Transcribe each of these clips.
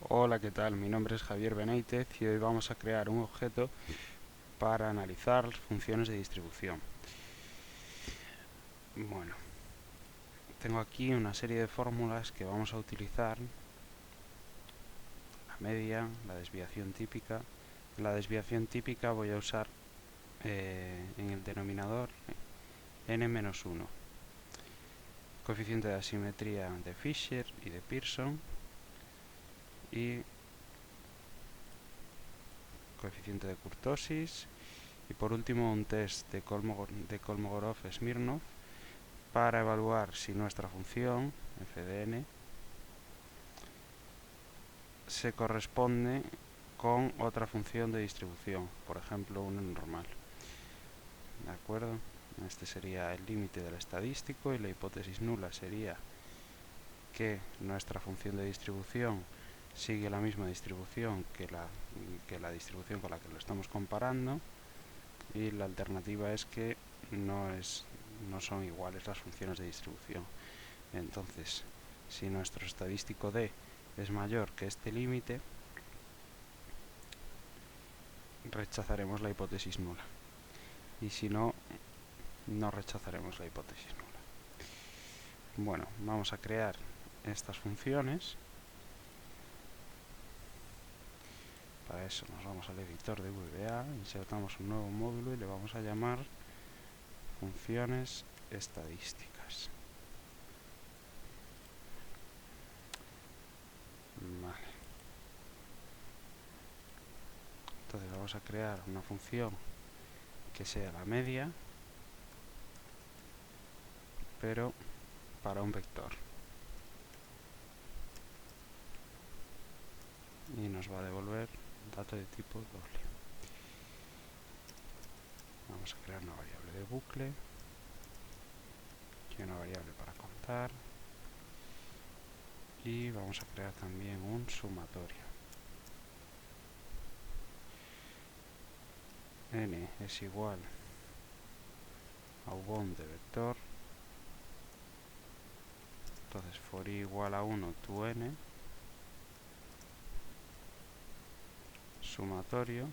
Hola, ¿qué tal? Mi nombre es Javier Benítez y hoy vamos a crear un objeto para analizar las funciones de distribución. Bueno, tengo aquí una serie de fórmulas que vamos a utilizar: la media, la desviación típica. En la desviación típica voy a usar en el denominador n-1, coeficiente de asimetría de Fisher y de Pearson, y coeficiente de kurtosis, y por último un test de Kolmogorov-Smirnov para evaluar si nuestra función f de n se corresponde con otra función de distribución, por ejemplo una normal. ¿De acuerdo? Este sería el límite del estadístico, y la hipótesis nula sería que nuestra función de distribución sigue la misma distribución que la distribución con la que lo estamos comparando, y la alternativa es que no son iguales las funciones de distribución. Entonces, si nuestro estadístico d es mayor que este límite, rechazaremos la hipótesis nula, y si no, no rechazaremos la hipótesis nula. Bueno, vamos a crear estas funciones. Para eso nos vamos al editor de VBA, insertamos un nuevo módulo y le vamos a llamar funciones estadísticas. Vale. Entonces vamos a crear una función que sea la media, pero para un vector, y nos va a devolver un dato de tipo doble. Vamos a crear una variable de bucle y una variable para contar, y vamos a crear también un sumatorio. N es igual a ubon de vector. Entonces for i igual a 1 tu n, sumatorio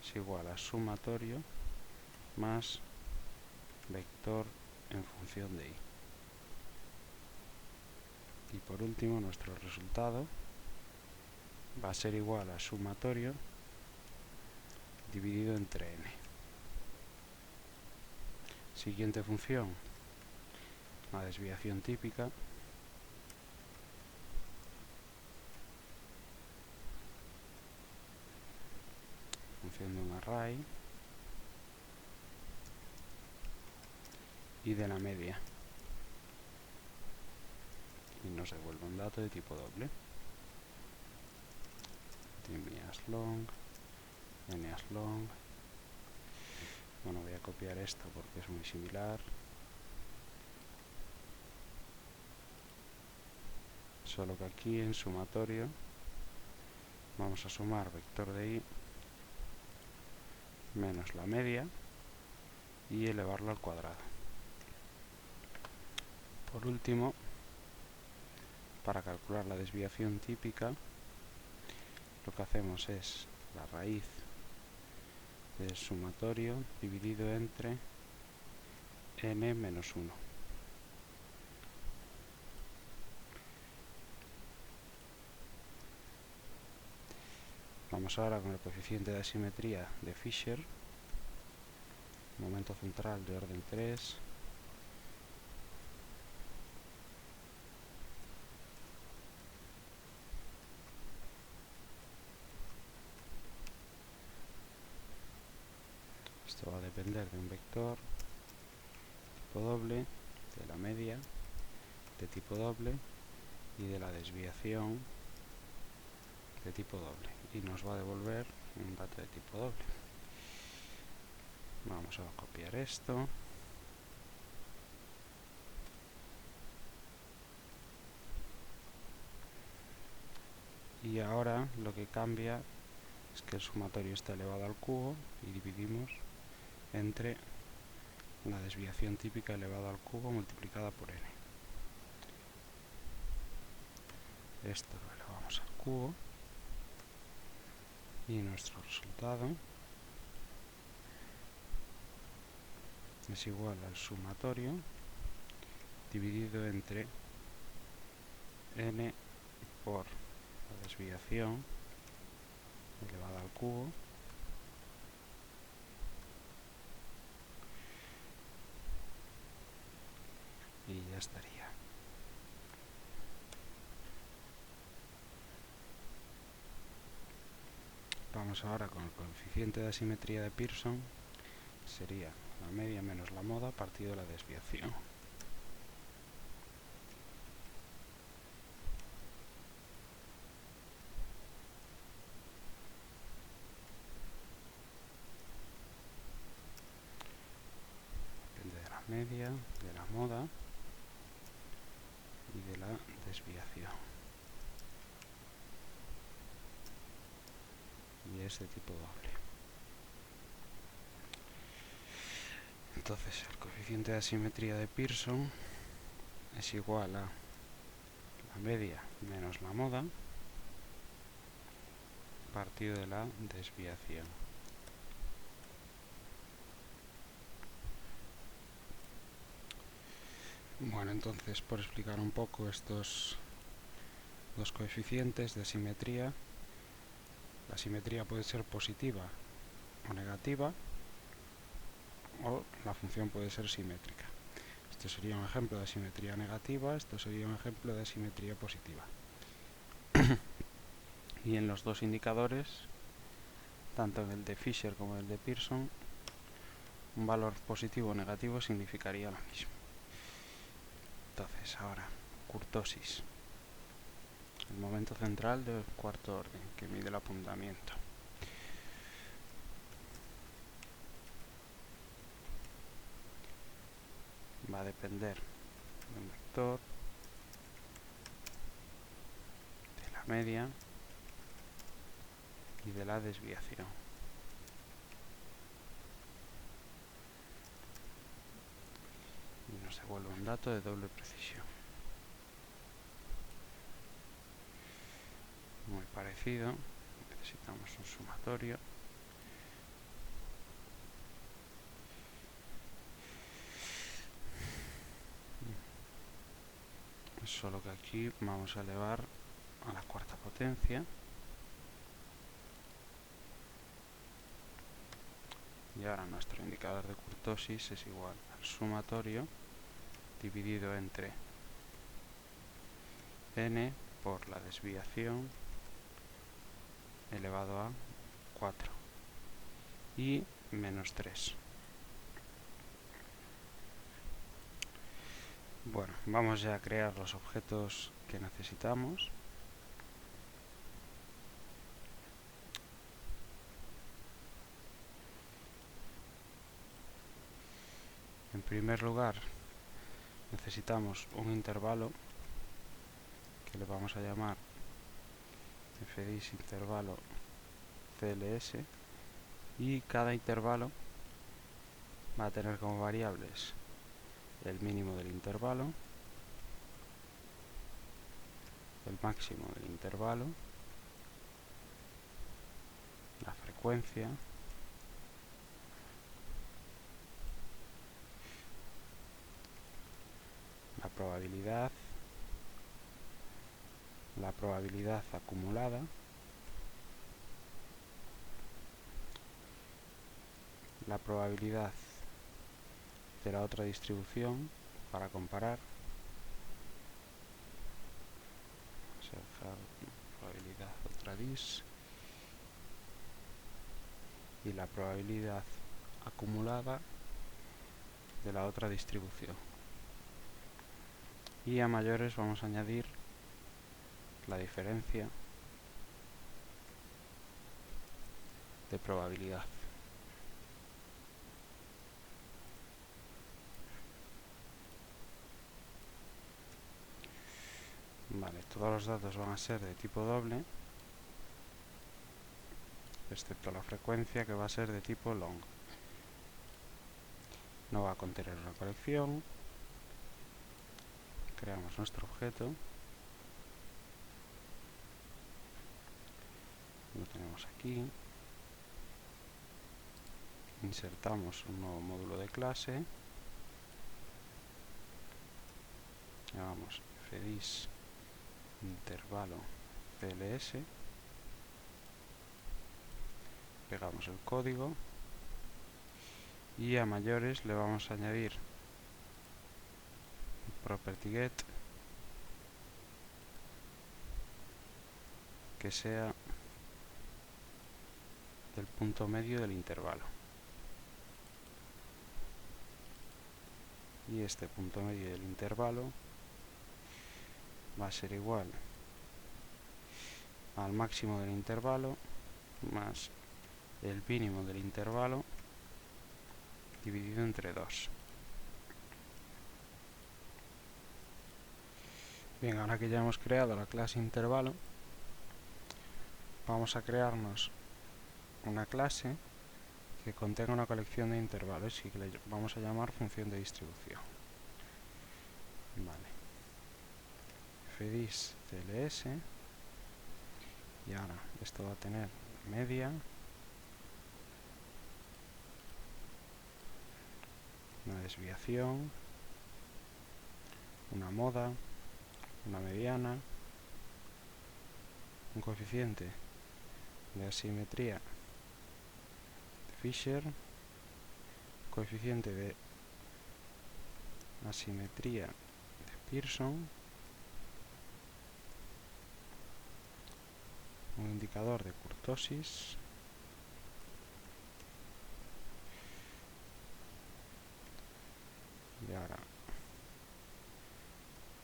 es igual a sumatorio más vector en función de i. Y por último, nuestro resultado va a ser igual a sumatorio dividido entre n. Siguiente función, la desviación típica. Función de un array y de la media, y nos devuelve un dato de tipo doble. Long, n-long. Bueno, voy a copiar esto porque es muy similar, solo que aquí en sumatorio vamos a sumar vector de i menos la media y elevarlo al cuadrado. Por último, para calcular la desviación típica, lo que hacemos es la raíz del sumatorio dividido entre n menos 1. Vamos ahora con el coeficiente de asimetría de Fisher, momento central de orden 3, esto va a depender de un vector tipo doble, de la media de tipo doble y de la desviación de tipo doble, y nos va a devolver un dato de tipo doble. Vamos a copiar esto y ahora lo que cambia es que el sumatorio está elevado al cubo y dividimos entre la desviación típica elevada al cubo multiplicada por n. Esto lo elevamos al cubo y nuestro resultado es igual al sumatorio dividido entre n por la desviación elevada al cubo y ya estaría. Vamos ahora con el coeficiente de asimetría de Pearson, sería la media menos la moda partido de la desviación. Depende de la media, de la moda y de la desviación. Y es de tipo doble. Entonces el coeficiente de asimetría de Pearson es igual a la media menos la moda partido de la desviación. Bueno, entonces por explicar un poco estos dos coeficientes de asimetría, la simetría puede ser positiva o negativa, o la función puede ser simétrica. Esto sería un ejemplo de asimetría negativa, esto sería un ejemplo de asimetría positiva. Y en los dos indicadores, tanto en el de Fisher como en el de Pearson, un valor positivo o negativo significaría lo mismo. Entonces, ahora, kurtosis. El momento central del cuarto orden, que mide el apuntamiento. Va a depender de un vector, de la media y de la desviación. Y nos devuelve un dato de doble precisión. Muy parecido, necesitamos un sumatorio. Solo que aquí vamos a elevar a la cuarta potencia. Y ahora nuestro indicador de kurtosis es igual al sumatorio dividido entre n por la desviación elevado a 4 y menos 3. Bueno, vamos ya a crear los objetos que necesitamos. En primer lugar, necesitamos un intervalo que le vamos a llamar fdis intervalo cls, y cada intervalo va a tener como variables el mínimo del intervalo, el máximo del intervalo, la frecuencia, la probabilidad acumulada, la probabilidad de la otra distribución para comparar, vamos a dejar probabilidad otra dis, y la probabilidad acumulada de la otra distribución. Y a mayores vamos a añadir la diferencia de probabilidad. Vale, todos los datos van a ser de tipo doble, excepto la frecuencia, que va a ser de tipo long. No va a contener una colección. Creamos nuestro objeto. Lo tenemos aquí. Insertamos un nuevo módulo de clase. Llamamos fdis intervalo cls. Pegamos el código. Y a mayores le vamos a añadir property get que sea del punto medio del intervalo. Y este punto medio del intervalo va a ser igual al máximo del intervalo más el mínimo del intervalo dividido entre 2. Bien, ahora que ya hemos creado la clase intervalo, vamos a crearnos una clase que contenga una colección de intervalos y que le vamos a llamar función de distribución. Vale. fdis cls, y ahora esto va a tener media, una desviación, una moda, una mediana, un coeficiente de asimetría de Fisher, coeficiente de asimetría de Pearson, un indicador de kurtosis, y ahora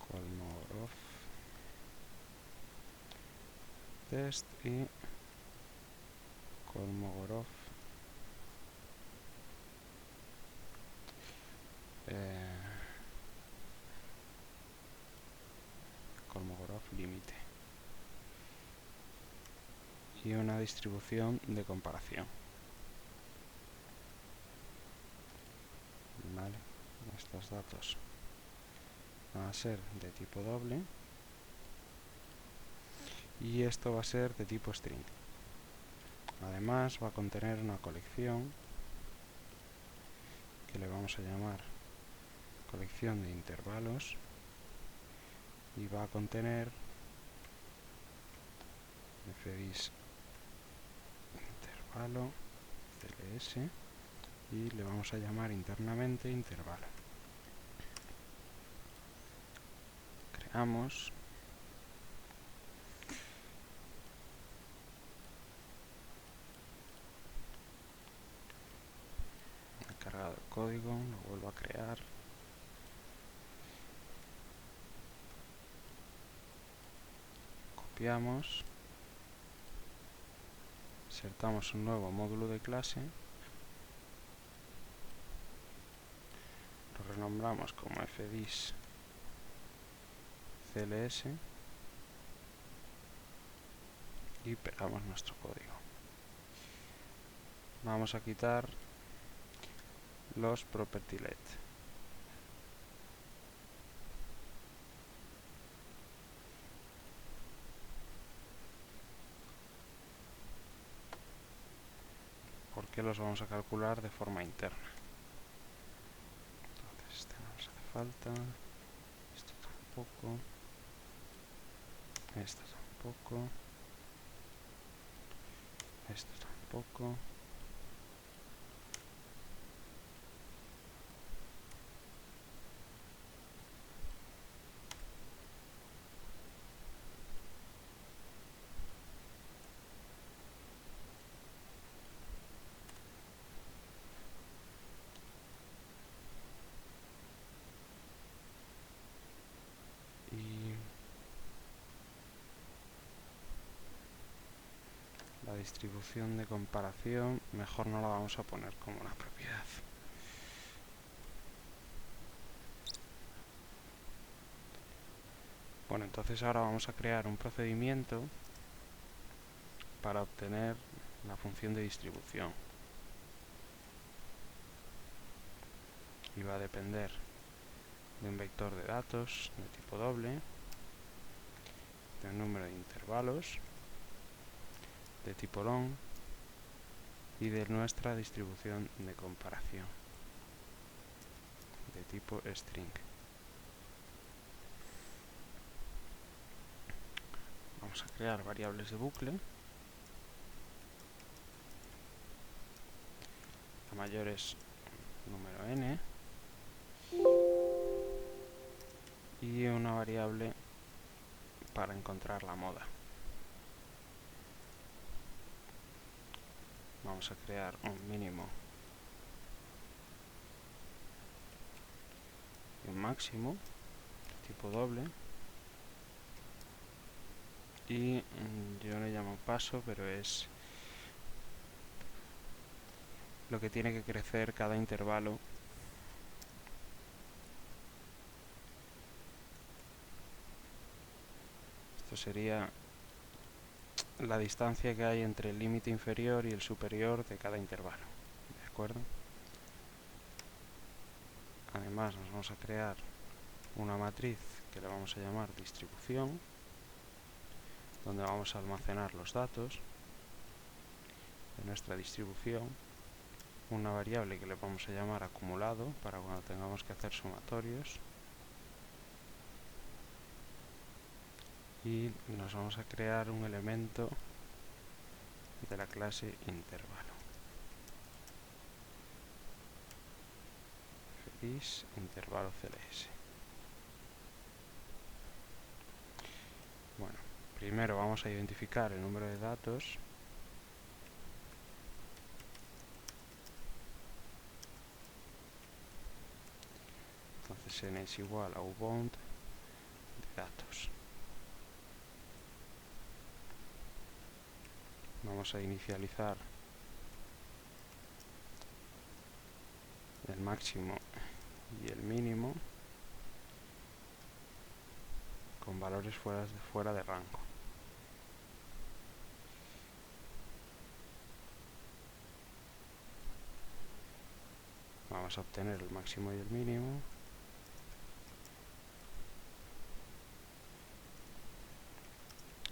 Kolmogorov test y Kolmogorov Kolmogorov límite y una distribución de comparación. Vale, estos datos van a ser de tipo doble y esto va a ser de tipo string. Además va a contener una colección que le vamos a llamar colección de intervalos y va a contener fdis intervalo cls y le vamos a llamar internamente intervalo. Creamos. He cargado el código, lo vuelvo a crear. Copiamos. Insertamos un nuevo módulo de clase. Lo renombramos como fdis cls y pegamos nuestro código. Vamos a quitar los property let. Porque los vamos a calcular de forma interna. Entonces este no nos hace falta, esto tampoco, esto tampoco, esto tampoco. La distribución de comparación mejor no la vamos a poner como una propiedad. Bueno, entonces ahora vamos a crear un procedimiento para obtener la función de distribución. Y va a depender de un vector de datos de tipo doble, de un número de intervalos de tipo long y de nuestra distribución de comparación de tipo string. Vamos a crear variables de bucle. La mayor es número n y una variable para encontrar la moda. Vamos a crear un mínimo y un máximo tipo doble y yo le llamo paso, pero es lo que tiene que crecer cada intervalo esto sería la distancia que hay entre el límite inferior y el superior de cada intervalo, ¿de acuerdo? Además nos vamos a crear una matriz que le vamos a llamar distribución, donde vamos a almacenar los datos de nuestra distribución, una variable que le vamos a llamar acumulado para cuando tengamos que hacer sumatorios, y nos vamos a crear un elemento de la clase intervalo. Feliz intervalo CLS. Bueno, primero vamos a identificar el número de datos. Entonces n es igual a ubound de datos. Vamos a inicializar el máximo y el mínimo con valores fuera de rango. Vamos a obtener el máximo y el mínimo.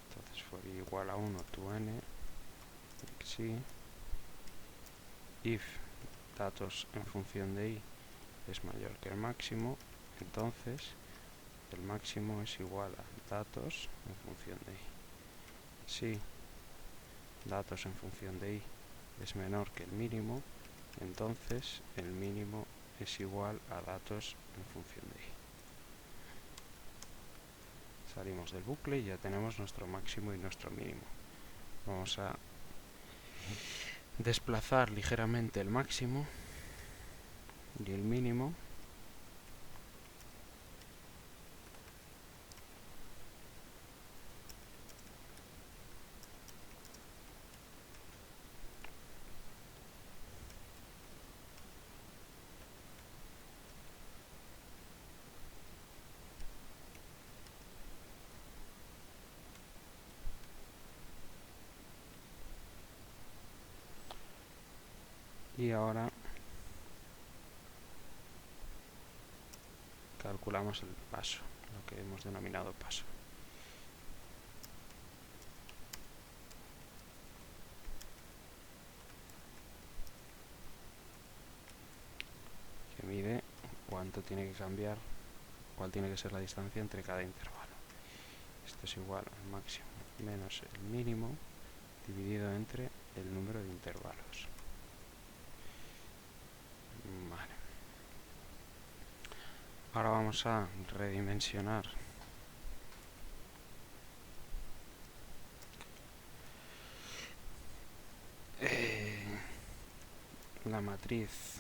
Entonces for i igual a 1 to n, si if datos en función de i es mayor que el máximo, entonces el máximo es igual a datos en función de i. Si datos en función de i es menor que el mínimo, entonces el mínimo es igual a datos en función de i. Salimos del bucle y ya tenemos nuestro máximo y nuestro mínimo. Vamos a desplazar ligeramente el máximo y el mínimo. Y ahora calculamos el paso, lo que hemos denominado paso. Que mide cuánto tiene que cambiar, cuál tiene que ser la distancia entre cada intervalo. Esto es igual al máximo menos el mínimo dividido entre el número de intervalos. Vale. Ahora vamos a redimensionar la matriz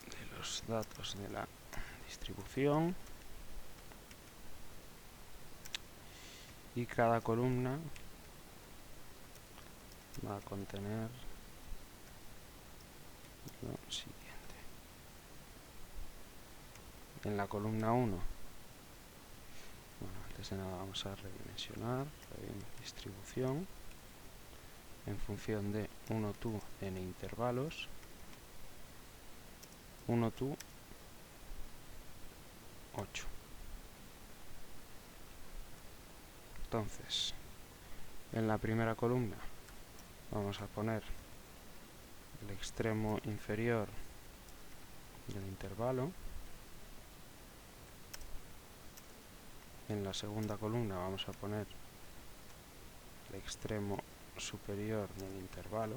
de los datos de la distribución, y cada columna va a contener lo siguiente. En la columna 1, bueno, antes de nada vamos a redimensionar distribución en función de 1 to n intervalos, 1 to 8. Entonces, En la primera columna vamos a poner el extremo inferior del intervalo. En la segunda columna vamos a poner el extremo superior del intervalo.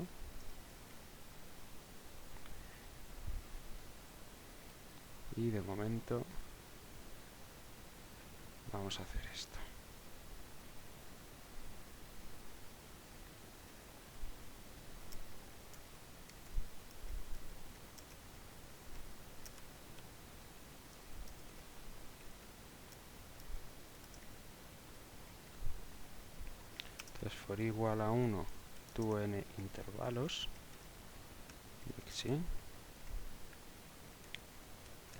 Y de momento vamos a hacer esto. Entonces for i igual a 1 tu n intervalos, ¿sí?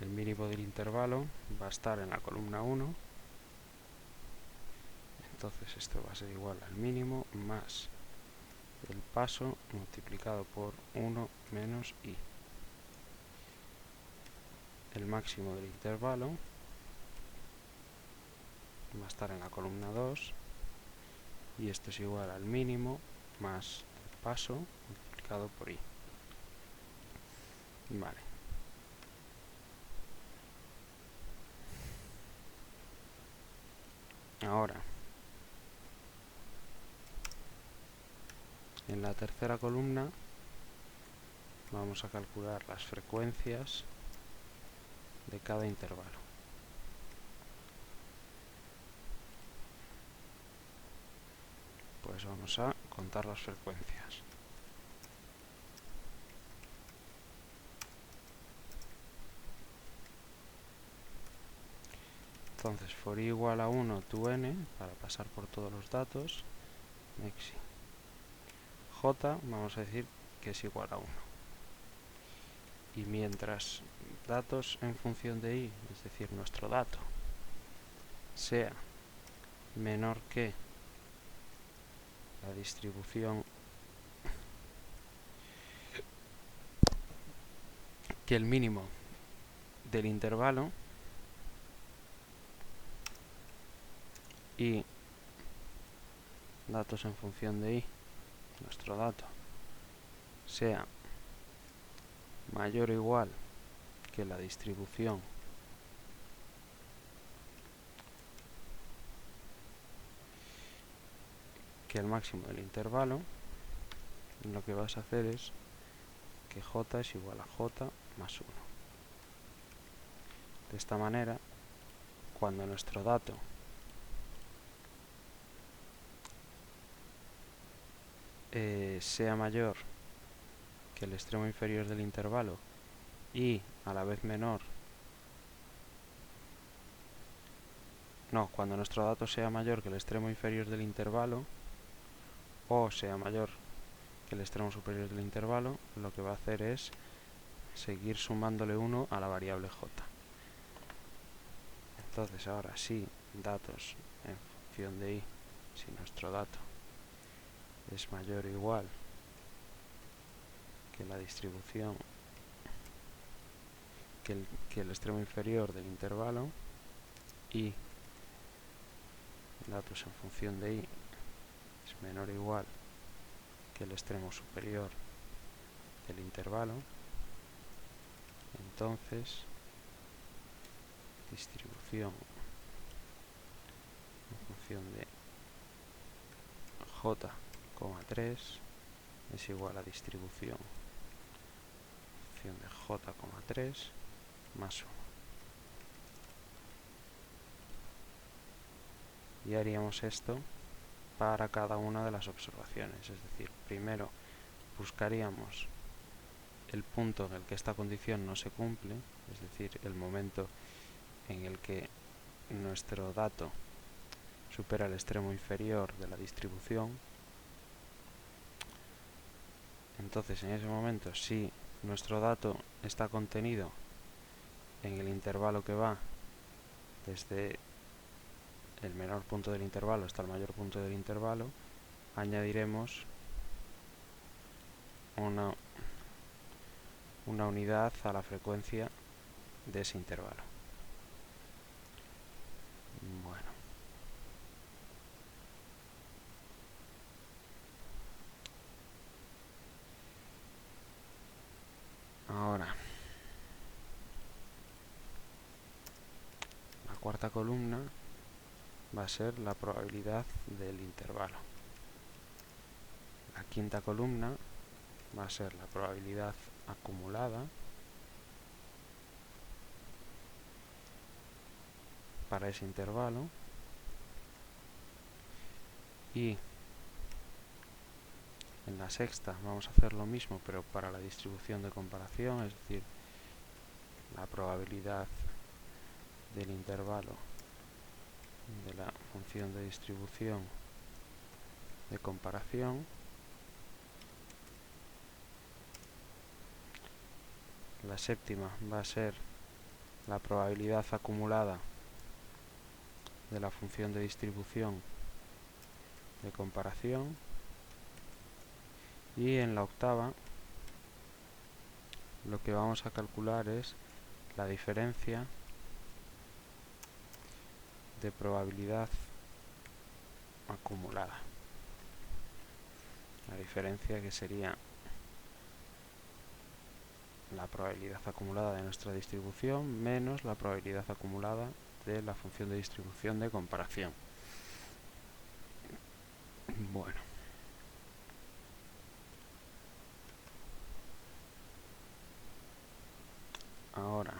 El mínimo del intervalo va a estar en la columna 1, entonces esto va a ser igual al mínimo más el paso multiplicado por 1 menos i. El máximo del intervalo va a estar en la columna 2 y esto es igual al mínimo más el paso multiplicado por i. Vale. Ahora, en la tercera columna vamos a calcular las frecuencias de cada intervalo. Pues vamos a contar las frecuencias. Entonces, for i igual a 1 tu n, para pasar por todos los datos, mexi. J, vamos a decir que es igual a 1. Y mientras datos en función de i, es decir, nuestro dato, sea menor que la distribución, que el mínimo del intervalo, y datos en función de i, nuestro dato, sea mayor o igual que la distribución que el máximo del intervalo, lo que vas a hacer es que j es igual a j más 1. De esta manera, cuando nuestro dato sea mayor que el extremo inferior del intervalo y a la vez menor, no, cuando nuestro dato sea mayor que el extremo inferior del intervalo o sea mayor que el extremo superior del intervalo, lo que va a hacer es seguir sumándole 1 a la variable j. Entonces ahora si datos en función de i, si nuestro dato es mayor o igual que la distribución, que el extremo inferior del intervalo, y datos en función de i es menor o igual que el extremo superior del intervalo, entonces distribución en función de j,3 es igual a distribución en función de j,3 más 1. Y haríamos esto para cada una de las observaciones, es decir, primero buscaríamos el punto en el que esta condición no se cumple, es decir, el momento en el que nuestro dato supera el extremo inferior de la distribución. Entonces, en ese momento, si nuestro dato está contenido en el intervalo que va desde el menor punto del intervalo hasta el mayor punto del intervalo, añadiremos una unidad a la frecuencia de ese intervalo. Bueno. cuarta columna va a ser la probabilidad del intervalo. La quinta columna va a ser la probabilidad acumulada para ese intervalo, y en la sexta vamos a hacer lo mismo pero para la distribución de comparación, es decir, la probabilidad del intervalo de la función de distribución de comparación. La séptima va a ser la probabilidad acumulada de la función de distribución de comparación, y en la octava lo que vamos a calcular es la diferencia de probabilidad acumulada. La diferencia que sería la probabilidad acumulada de nuestra distribución menos la probabilidad acumulada de la función de distribución de comparación. Bueno. Ahora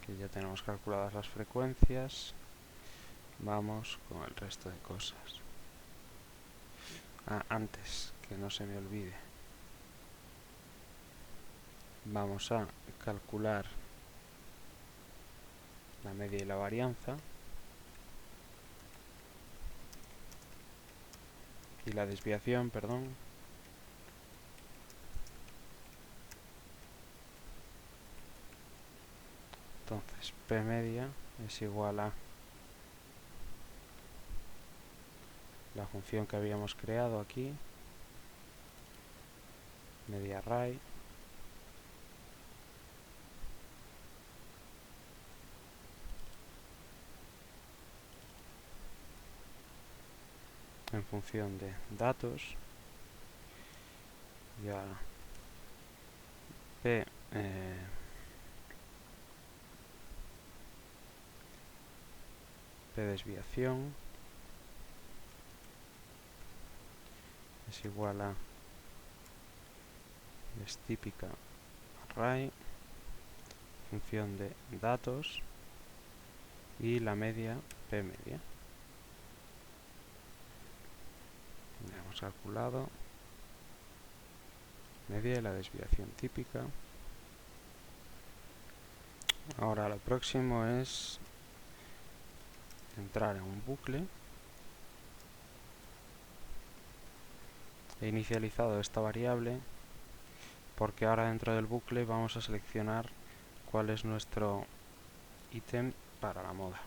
que ya tenemos calculadas las frecuencias, vamos con el resto de cosas. Antes, que no se me olvide, vamos a calcular la media y la varianza, y la desviación, perdón. Entonces, P media es igual a la función que habíamos creado aquí, media array, en función de datos, ya P desviación es igual a es típica array, función de datos, y la media P media. Ya hemos calculado media y la desviación típica. Ahora lo próximo es entrar en un bucle. He inicializado esta variable porque ahora dentro del bucle vamos a seleccionar cuál es nuestro ítem para la moda,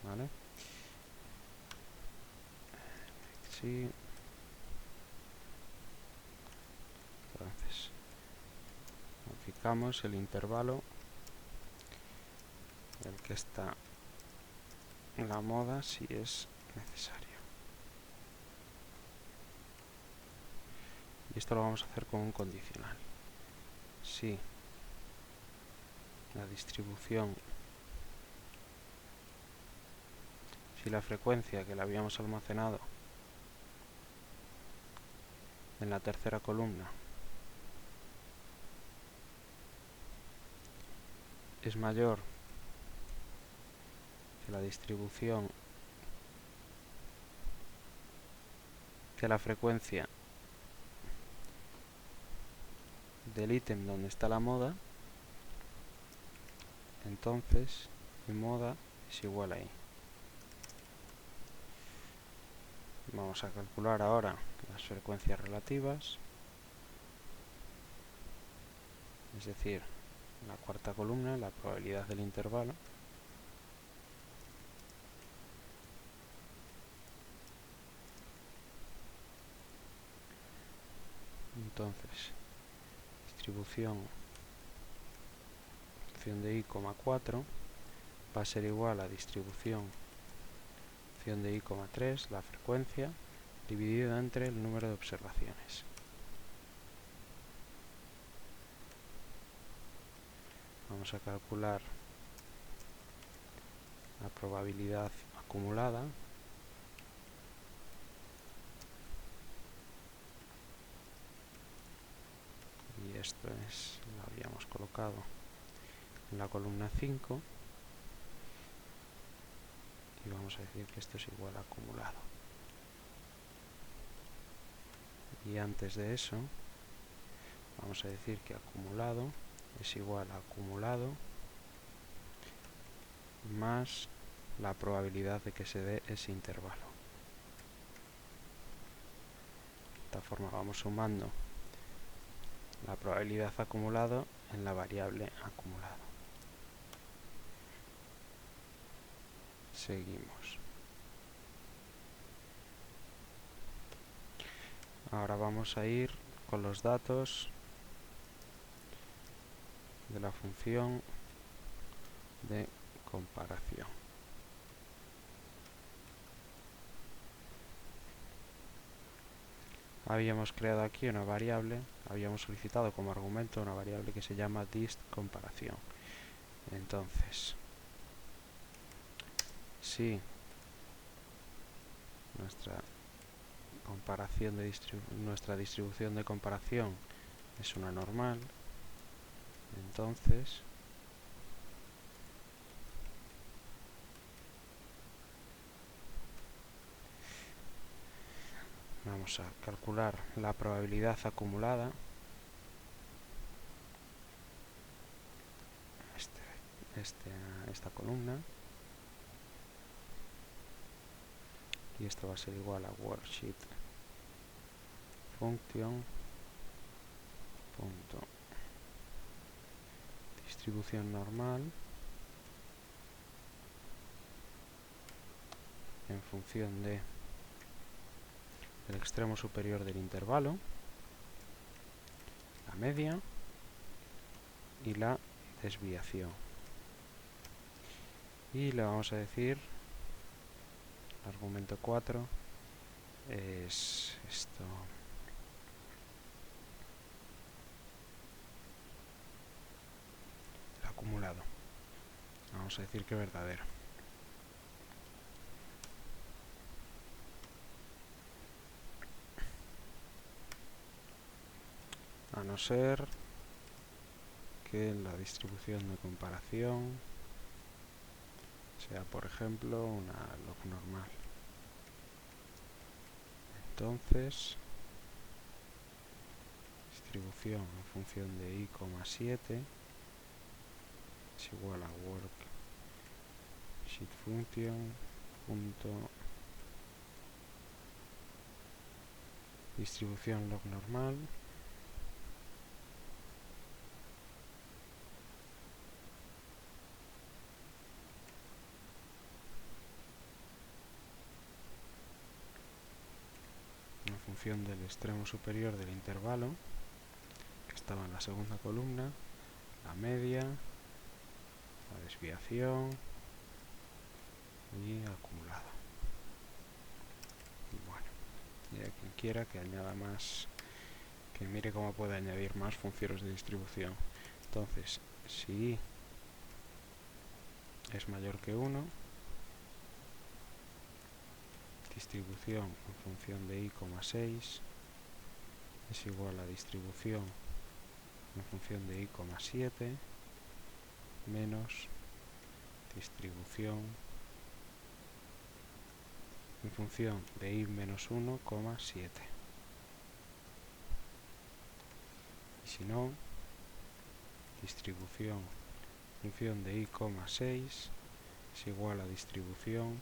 ¿vale? Sí. Entonces, modificamos el intervalo del que está la moda si es necesario. Y esto lo vamos a hacer con un condicional. Si la distribución, si la frecuencia que la habíamos almacenado en la tercera columna es mayor que la distribución, que la frecuencia del ítem donde está la moda, entonces mi moda es igual a i. Vamos a calcular ahora las frecuencias relativas, es decir, la cuarta columna, la probabilidad del intervalo. Entonces, distribución función de i, 4 va a ser igual a distribución función de i, 3, la frecuencia, dividido entre el número de observaciones. Vamos a calcular la probabilidad acumulada y esto es, lo habíamos colocado en la columna 5 y vamos a decir que esto es igual a acumulado. Y antes de eso vamos a decir que acumulado es igual a acumulado más la probabilidad de que se dé ese intervalo. De esta forma vamos sumando la probabilidad acumulado en la variable acumulado. Seguimos. Ahora vamos a ir con los datos de la función de comparación. Habíamos creado aquí una variable, habíamos solicitado como argumento una variable que se llama dist_comparación. Entonces, si nuestra distribución de comparación es una normal, entonces vamos a calcular la probabilidad acumulada, esta columna, y esto va a ser igual a worksheet function punto distribución normal en función de el extremo superior del intervalo, la media y la desviación. Y le vamos a decir, el argumento 4 es esto, el acumulado. Vamos a decir que verdadero. A no ser que la distribución de comparación sea, por ejemplo, una log normal. Entonces, distribución en función de i,7 es igual a worksheet function punto distribución log normal en función del extremo superior del intervalo, que estaba en la segunda columna, la media, la desviación y acumulado. Bueno, y a quien quiera que añada más, que mire cómo puede añadir más funciones de distribución. Entonces, si i es mayor que 1, distribución en función de i,6 es igual a distribución en función de i,7 menos distribución en función de i menos 1,7. Y si no, distribución en función de i,6 es igual a distribución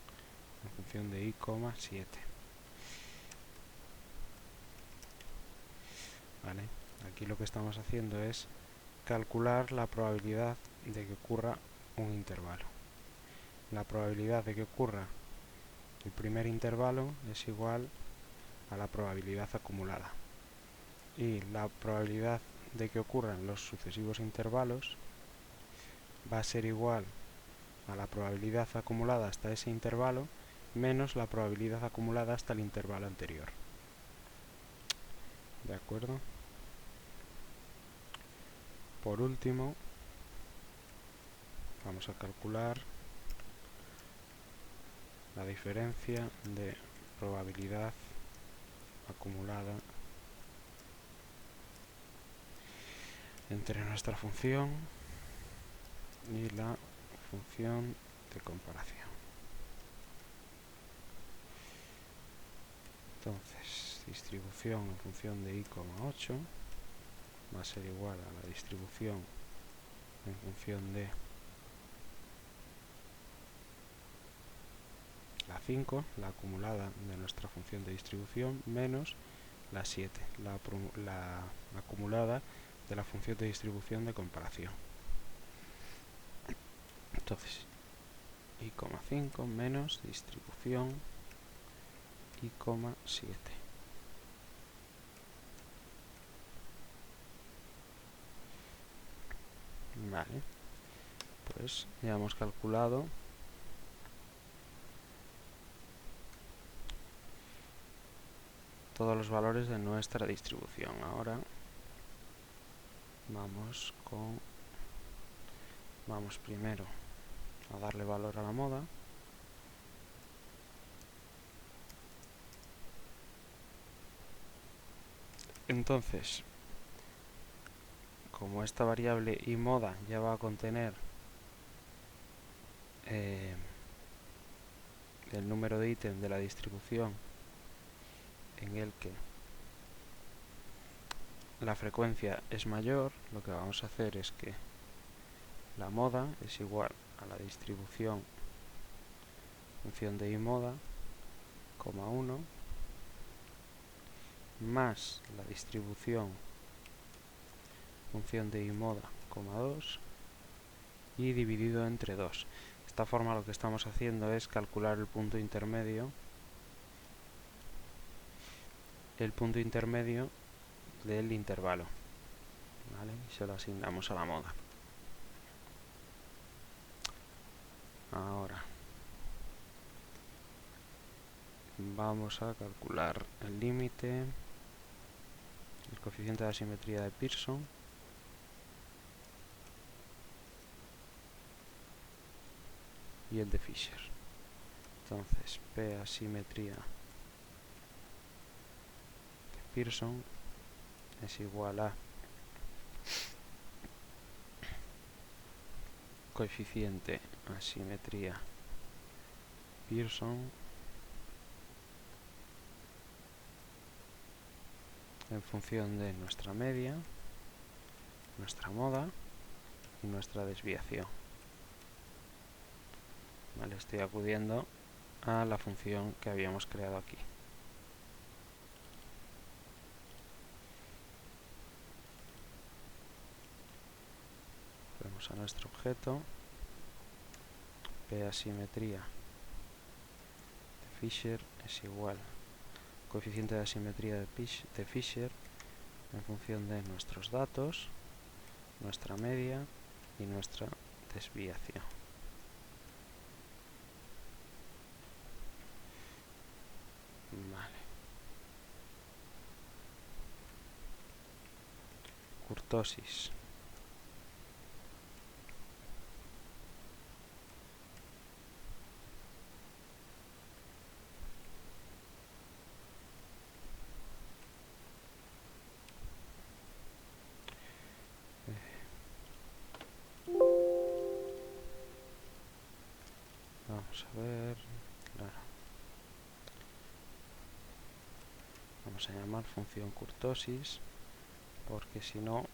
en función de i,7. ¿Vale? Aquí lo que estamos haciendo es calcular la probabilidad de que ocurra un intervalo. La probabilidad de que ocurra el primer intervalo es igual a la probabilidad acumulada. Y la probabilidad de que ocurran los sucesivos intervalos va a ser igual a la probabilidad acumulada hasta ese intervalo menos la probabilidad acumulada hasta el intervalo anterior. ¿De acuerdo? Por último, vamos a calcular la diferencia de probabilidad acumulada entre nuestra función y la función de comparación. Entonces, distribución en función de i,8 va a ser igual a la distribución en función de la 5, la acumulada de nuestra función de distribución, menos la 7, la acumulada de la función de distribución de comparación. Entonces, i,5 menos distribución i,7. Vale, pues ya hemos calculado todos los valores de nuestra distribución. Ahora vamos primero a darle valor a la moda. Entonces, como esta variable i,moda ya va a contener el número de ítem de la distribución en el que la frecuencia es mayor, lo que vamos a hacer es que la moda es igual a la distribución función de i,moda, 1, más la distribución función de i,moda, 2, y dividido entre 2. De esta forma lo que estamos haciendo es calcular el punto intermedio del intervalo, ¿vale? Y se lo asignamos a la moda. Ahora vamos a calcular el límite, el coeficiente de asimetría de Pearson y el de Fisher. Entonces, P asimetría de Pearson es igual a coeficiente asimetría Pearson en función de nuestra media, nuestra moda y nuestra desviación. Vale, estoy acudiendo a la función que habíamos creado aquí. Vamos a nuestro objeto, P asimetría de Fisher es igual coeficiente de asimetría de Fisher en función de nuestros datos, nuestra media y nuestra desviación. Vale. Kurtosis. Vamos a ver, claro. Vamos a llamar función kurtosis, porque si no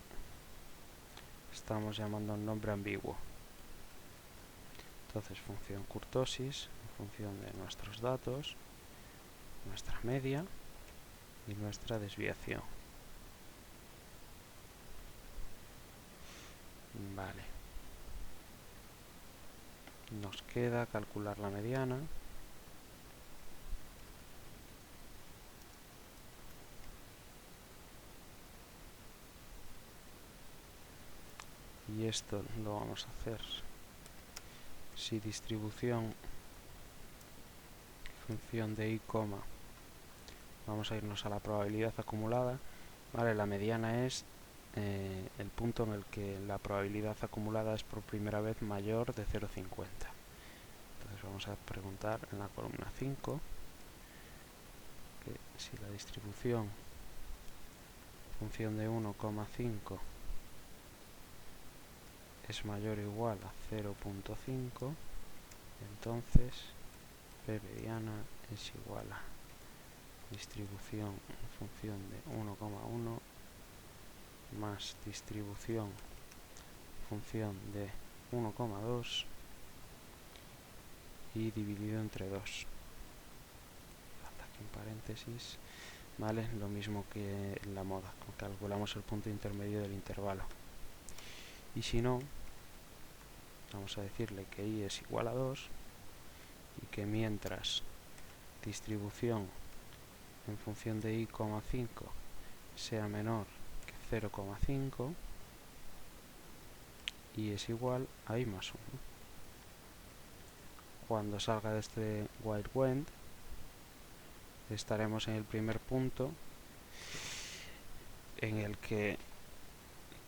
estamos llamando un nombre ambiguo. Entonces, función kurtosis en función de nuestros datos, nuestra media y nuestra desviación. Vale. Nos queda calcular la mediana. Y esto lo vamos a hacer si distribución función de i, vamos a irnos a la probabilidad acumulada. Vale, la mediana es el punto en el que la probabilidad acumulada es por primera vez mayor de 0,50. Entonces vamos a preguntar en la columna 5 que si la distribución función de 1,5 es mayor o igual a 0,5, entonces P mediana es igual a distribución en función de 1,1 más distribución en función de 1,2 y dividido entre 2. Aquí en paréntesis, ¿vale? Lo mismo que en la moda, calculamos el punto intermedio del intervalo. Y si no, vamos a decirle que i es igual a 2 y que mientras distribución en función de i,5 sea menor que 0,5, i es igual a i más 1. Cuando salga de este while when, estaremos en el primer punto en el que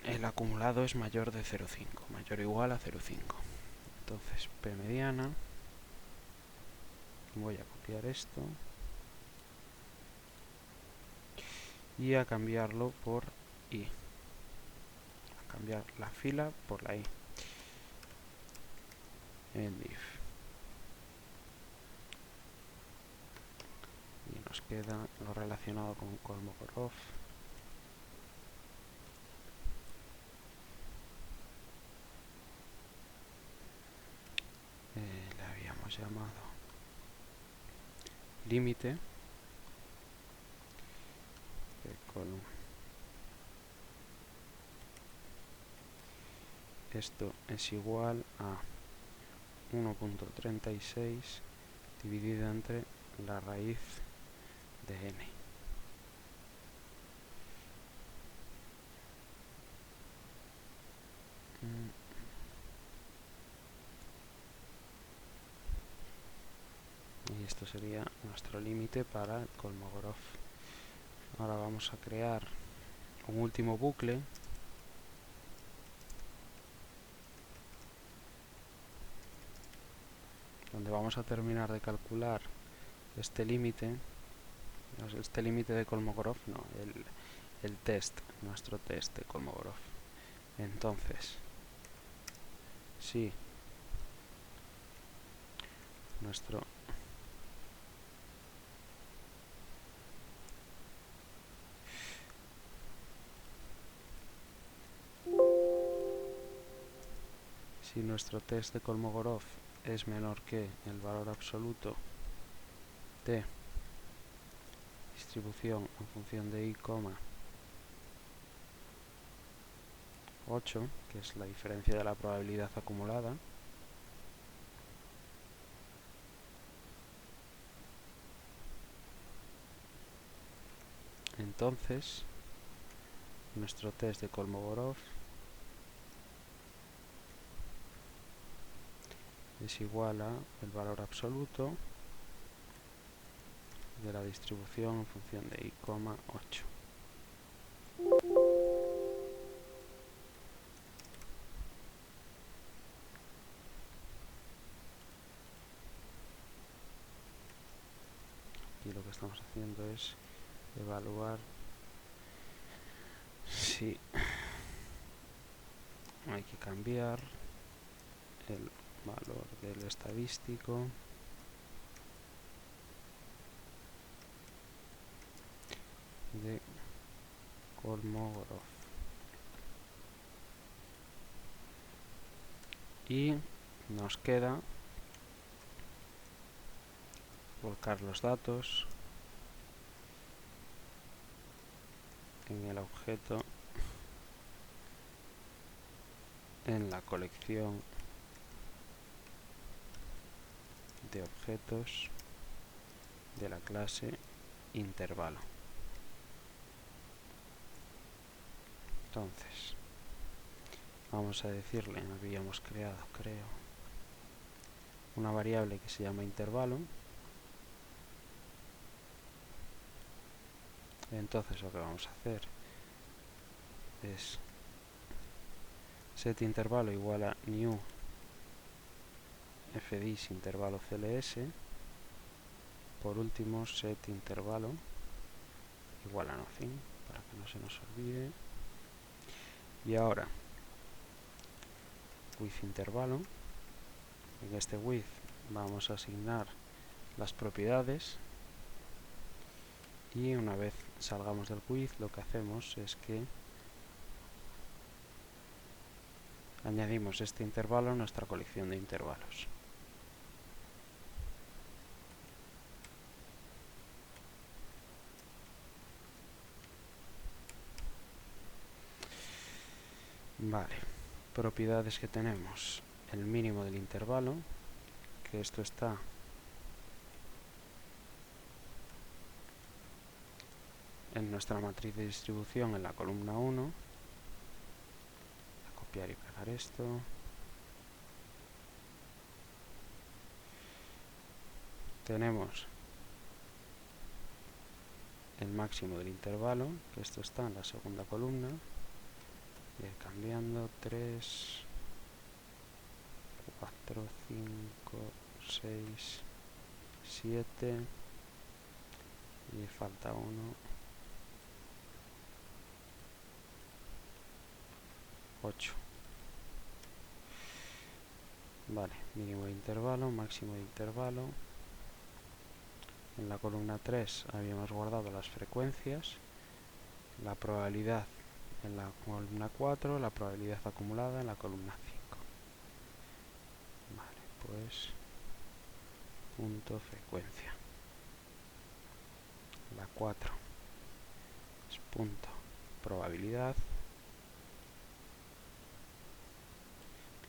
el acumulado es mayor de 0,5, mayor o igual a 0,5. Entonces P mediana, voy a copiar esto y a cambiarlo por i, a cambiar la fila por la i en div. Y nos queda lo relacionado con Kolmogorov. Le habíamos llamado límite de columna. Esto es igual a 1,36 dividido entre la raíz de n. Y esto sería nuestro límite para el Kolmogorov. Ahora vamos a crear un último bucle donde vamos a terminar de calcular este límite de Kolmogorov, no, el test, nuestro test de Kolmogorov. Entonces, si nuestro test de Kolmogorov es menor que el valor absoluto de distribución en función de i, 8, que es la diferencia de la probabilidad acumulada, entonces nuestro test de Kolmogorov es igual a el valor absoluto de la distribución en función de i, 8. Y lo que estamos haciendo es evaluar si hay que cambiar el valor del estadístico de Kolmogorov. Y nos queda volcar los datos en el objeto, en la colección de objetos de la clase intervalo. Entonces, vamos a decirle, habíamos creado, creo, una variable que se llama intervalo. Entonces lo que vamos a hacer es set intervalo igual a new fdis intervalo cls, por último set intervalo igual a nothing, para que no se nos olvide. Y ahora with intervalo, en este with vamos a asignar las propiedades, y una vez salgamos del with lo que hacemos es que añadimos este intervalo a nuestra colección de intervalos. Vale, propiedades que tenemos: el mínimo del intervalo, que esto está en nuestra matriz de distribución en la columna 1. Voy a copiar y pegar esto. Tenemos el máximo del intervalo, que esto está en la segunda columna. Voy a ir cambiando: 3, 4, 5, 6, 7, y falta 1. 8. Vale, mínimo de intervalo, máximo de intervalo. En la columna 3 habíamos guardado las frecuencias, la probabilidad en la columna 4, la probabilidad acumulada en la columna 5. Vale, pues punto frecuencia. La 4 es punto probabilidad.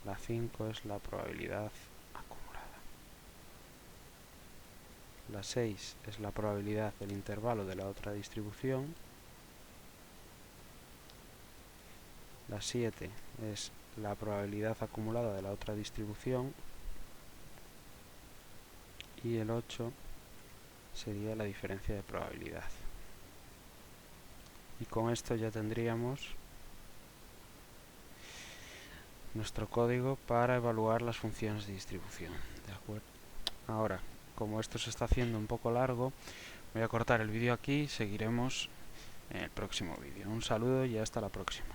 La 5 es la probabilidad acumulada. La 6 es la probabilidad del intervalo de la otra distribución. La 7 es la probabilidad acumulada de la otra distribución. Y el 8 sería la diferencia de probabilidad. Y con esto ya tendríamos nuestro código para evaluar las funciones de distribución. ¿De acuerdo? Ahora, como esto se está haciendo un poco largo, voy a cortar el vídeo aquí y seguiremos en el próximo vídeo. Un saludo y hasta la próxima.